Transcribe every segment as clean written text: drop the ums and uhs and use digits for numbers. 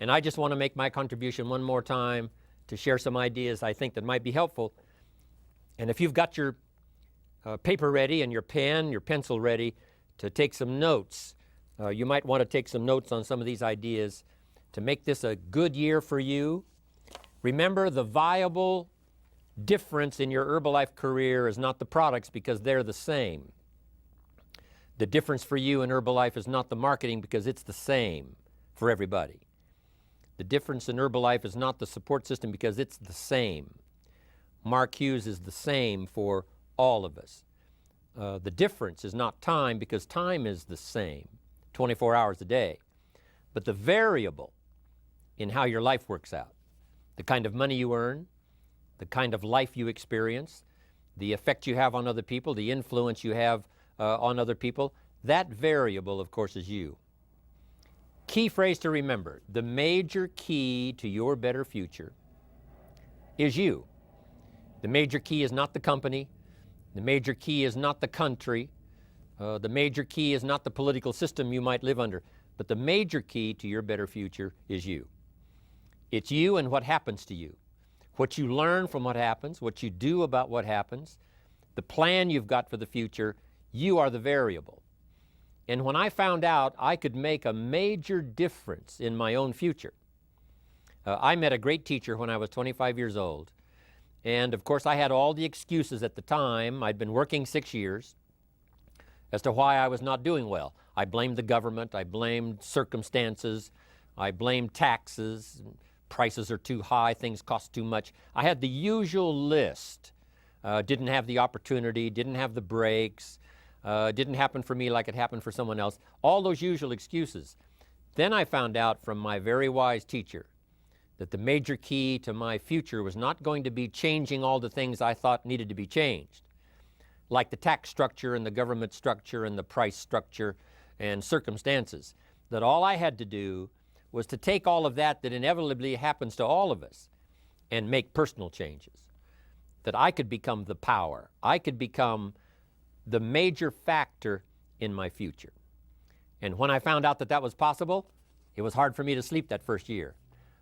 And I just want to make my contribution one more time to share some ideas I think that might be helpful. And if you've got your paper ready and your pen, your pencil ready to take some notes, you might want to take some notes on some of these ideas to make this a good year for you. Remember, the viable difference in your Herbalife career is not the products, because they're the same. The difference for you in Herbalife is not the marketing, because it's the same for everybody. The difference in Herbalife is not the support system, because it's the same. Mark Hughes is the same for all of us. The difference is not time, because time is the same, 24 hours a day. But the variable in how your life works out, the kind of money you earn, the kind of life you experience, the effect you have on other people, the influence you have on other people, that variable, of course, is you. Key phrase to remember: the major key to your better future is you. The major key is not the company. The major key is not the country. The major key is not the political system you might live under. But the major key to your better future is you. It's you and what happens to you. What you learn from what happens, what you do about what happens, the plan you've got for the future, you are the variable. And when I found out I could make a major difference in my own future, I met a great teacher when I was 25 years old. And of course I had all the excuses at the time. I'd been working 6 years as to why I was not doing well. I blamed the government, I blamed circumstances, I blamed taxes, prices are too high, things cost too much. I had the usual list. Didn't have the opportunity, didn't have the breaks, didn't happen for me like it happened for someone else. All those usual excuses. Then I found out from my very wise teacher that the major key to my future was not going to be changing all the things I thought needed to be changed, like the tax structure and the government structure and the price structure and circumstances. That all I had to do was to take all of that inevitably happens to all of us and make personal changes. That I could become the power. I could become the major factor in my future. And when I found out that that was possible, it was hard for me to sleep that first year.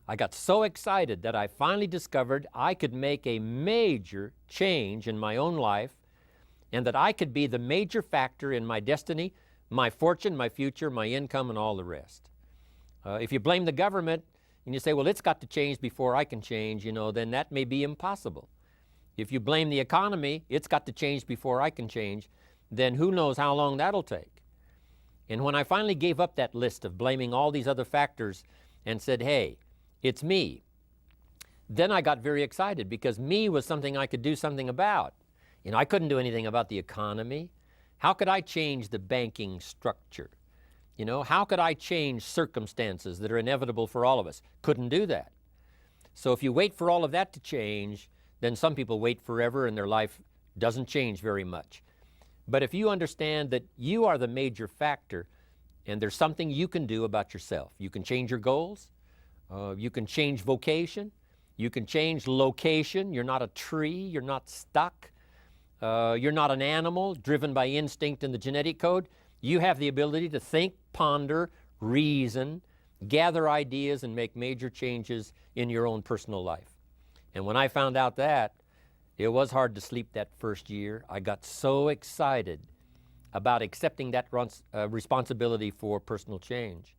I got so excited that I finally discovered I could make a major change in my own life, and that I could be the major factor in my destiny, my fortune, my future, my income, and all the rest. If you blame the government and you say, well, it's got to change before I can change, then that may be impossible. If you blame the economy, it's got to change before I can change, then who knows how long that'll take. And when I finally gave up that list of blaming all these other factors and said, hey, it's me, then I got very excited, because me was something I could do something about. I couldn't do anything about the economy. How could I change the banking structure? How could I change circumstances that are inevitable for all of us? Couldn't do that. So if you wait for all of that to change, then some people wait forever and their life doesn't change very much. But if you understand that you are the major factor and there's something you can do about yourself, you can change your goals, you can change vocation, you can change location. You're not a tree, you're not stuck, you're not an animal driven by instinct in the genetic code. You have the ability to think, ponder, reason, gather ideas, and make major changes in your own personal life. And when I found out that, it was hard to sleep that first year. I got so excited about accepting that responsibility for personal change.